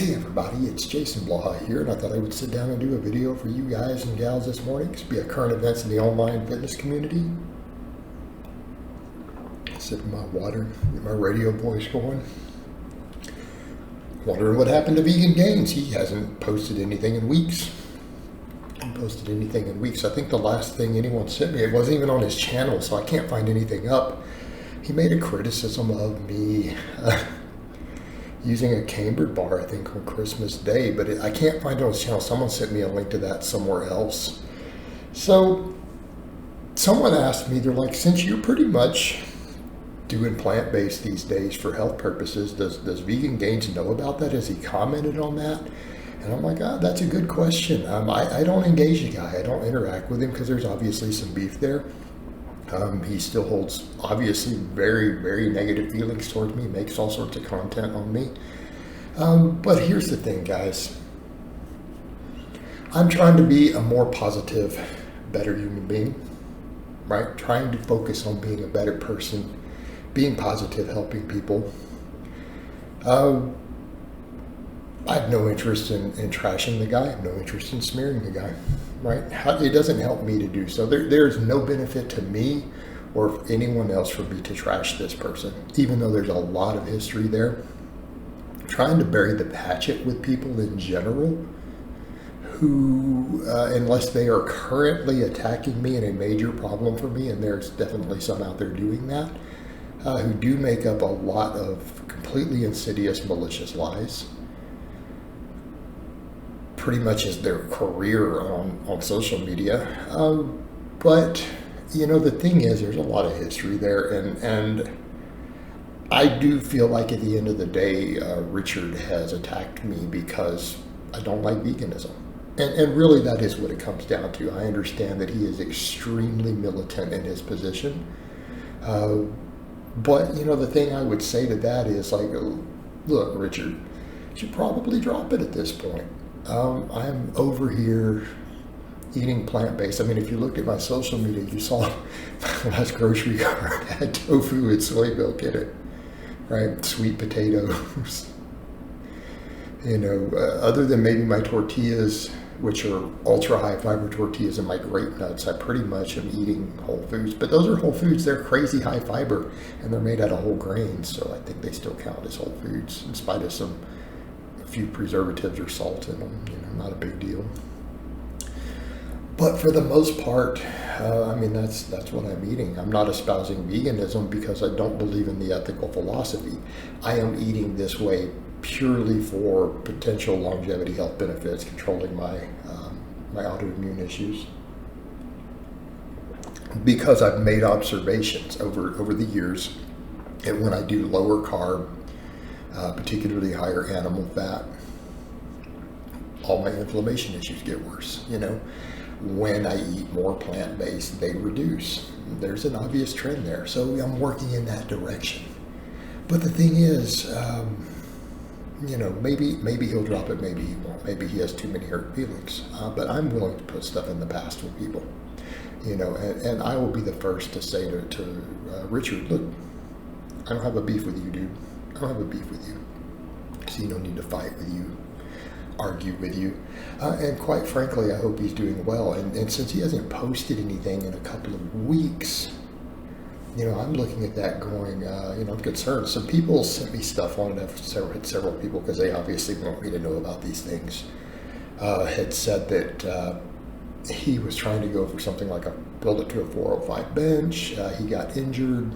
Hey everybody, it's Jason Blaha here, and I thought I would sit down and do a video for you guys and gals this morning. It's be a current events in the online fitness community. Sipping my water, get my radio voice going. Wondering what happened to Vegan Gains. He hasn't posted anything in weeks. I think the last thing anyone sent me, it wasn't even on his channel, so I can't find anything up. He made a criticism of me using a cambered bar, I think, on Christmas Day, but I can't find it on his channel. Someone sent me a link to that somewhere else. So someone asked me, they're like, since you're pretty much doing plant-based these days for health purposes, does Vegan Gains know about that? Has he commented on that? And I'm like, that's a good question. I don't engage the guy. I don't interact with him because there's obviously some beef there. He still holds, obviously, very, very negative feelings towards me, makes all sorts of content on me. But here's the thing, guys. I'm trying to be a more positive, better human being, right? Trying to focus on being a better person, being positive, helping people. I have no interest in trashing the guy. I have no interest in smearing the guy, right? It doesn't help me to do so. There's no benefit to me or anyone else for me to trash this person, even though there's a lot of history there. Trying to bury the hatchet with people in general who, unless they are currently attacking me in a major problem for me, and there's definitely some out there doing that, who do make up a lot of completely insidious, malicious lies, pretty much as their career on social media. But, you know, the thing is, there's a lot of history there, and I do feel like at the end of the day, Richard has attacked me because I don't like veganism. And really that is what it comes down to. I understand that he is extremely militant in his position. But, you know, the thing I would say to that is like, look, Richard, you should probably drop it at this point. I'm over here eating plant-based. I mean, if you looked at my social media, you saw my last grocery cart had tofu and soy milk in it, right? Sweet potatoes. You know, other than maybe my tortillas, which are ultra-high fiber tortillas, and my grape nuts, I pretty much am eating whole foods. But those are whole foods. They're crazy high fiber, and they're made out of whole grains, so I think they still count as whole foods, in spite of a few preservatives or salt in them. You know, not a big deal. But for the most part, I mean, that's what I'm eating. I'm not espousing veganism because I don't believe in the ethical philosophy. I am eating this way purely for potential longevity health benefits, controlling my autoimmune issues. Because I've made observations over the years, and when I do lower carb, particularly higher animal fat, all my inflammation issues get worse. You know, when I eat more plant-based, they reduce. There's an obvious trend there, so I'm working in that direction. But the thing is, you know, maybe he'll drop it, maybe he won't. Maybe he has too many hurt feelings. But I'm willing to put stuff in the past with people, you know, and I will be the first to say to Richard, look, I don't have a beef with you, dude. I don't have a beef with you. See, no need to fight with you, argue with you. And quite frankly, I hope he's doing well. And since he hasn't posted anything in a couple of weeks, you know, I'm looking at that going, you know, I'm concerned. Some people sent me stuff on it, several people, because they obviously want me to know about these things, had said that he was trying to go for something like build it to a 405 bench. He got injured.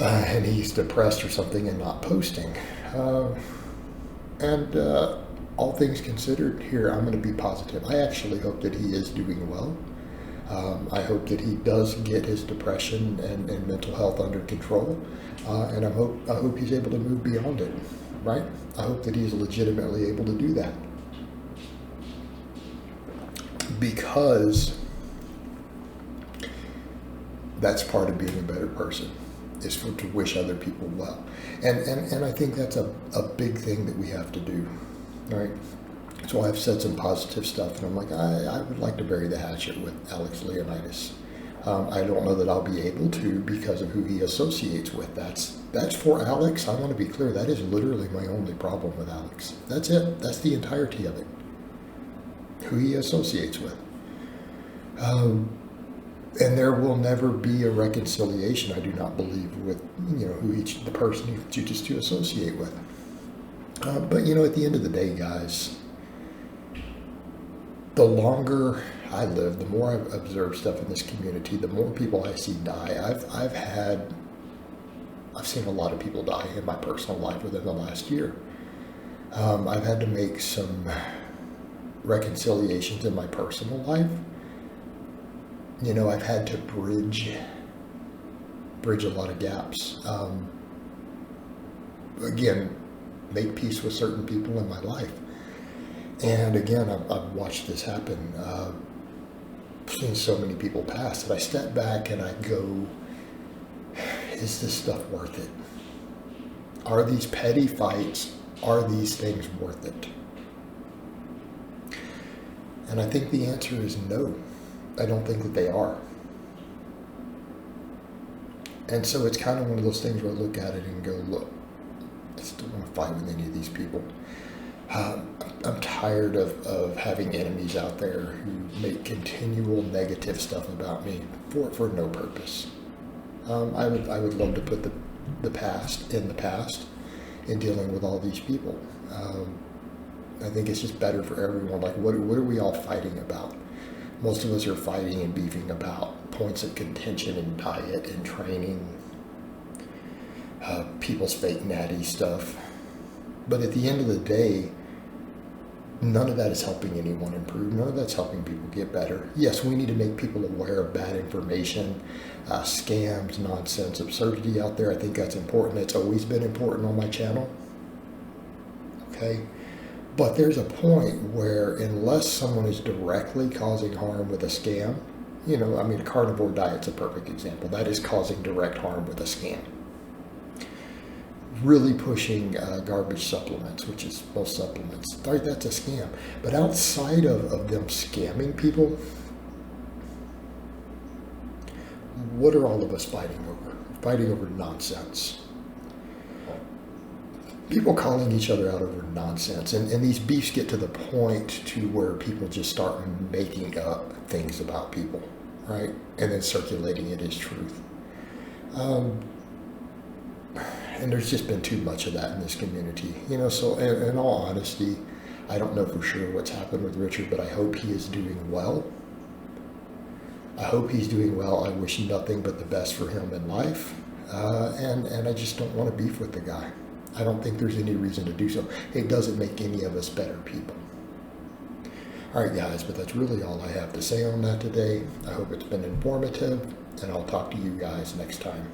And he's depressed or something and not posting. And all things considered here, I'm going to be positive. I actually hope that he is doing well. I hope that he does get his depression and mental health under control. And I hope he's able to move beyond it, right? I hope that he's legitimately able to do that. Because that's part of being a better person, is to wish other people well. And I think that's a big thing that we have to do, right? So I've said some positive stuff, and I'm like, I would like to bury the hatchet with Alex Leonidas. I don't know that I'll be able to because of who he associates with. That's for Alex. I want to be clear. That is literally my only problem with Alex. That's it. That's the entirety of it. Who he associates with. And there will never be a reconciliation, I do not believe, with who the person he chooses to associate with. But at the end of the day, guys, the longer I live, the more I've observed stuff in this community, the more people I see die. I've seen a lot of people die in my personal life within the last year. I've had to make some reconciliations in my personal life. I've had to bridge a lot of gaps. Again, make peace with certain people in my life. And again, I've watched this happen. Seen so many people pass that I step back and I go, is this stuff worth it? Are these petty fights, are these things worth it? And I think the answer is no. I don't think that they are. And so it's kind of one of those things where I look at it and go, look, I still want to fight with any of these people. I'm tired of having enemies out there who make continual negative stuff about me for no purpose. I would love to put the past in the past in dealing with all these people. I think it's just better for everyone. Like, what are we all fighting about? Most of us are fighting and beefing about points of contention in diet and training, people's fake natty stuff. But at the end of the day, none of that is helping anyone improve. None of that's helping people get better. Yes, we need to make people aware of bad information, scams, nonsense, absurdity out there. I think that's important. It's always been important on my channel. Okay? But there's a point where unless someone is directly causing harm with a scam, a carnivore diet's a perfect example. That is causing direct harm with a scam. Really pushing garbage supplements, which is most supplements, right? That's a scam. But outside of them scamming people, what are all of us fighting over? Fighting over nonsense. People calling each other out over nonsense. And these beefs get to the point to where people just start making up things about people, right? And then circulating it as truth. And there's just been too much of that in this community. So in all honesty, I don't know for sure what's happened with Richard, but I hope he is doing well. I hope he's doing well. I wish nothing but the best for him in life. And I just don't want to beef with the guy. I don't think there's any reason to do so. It doesn't make any of us better people. All right, guys, but that's really all I have to say on that today. I hope it's been informative, and I'll talk to you guys next time.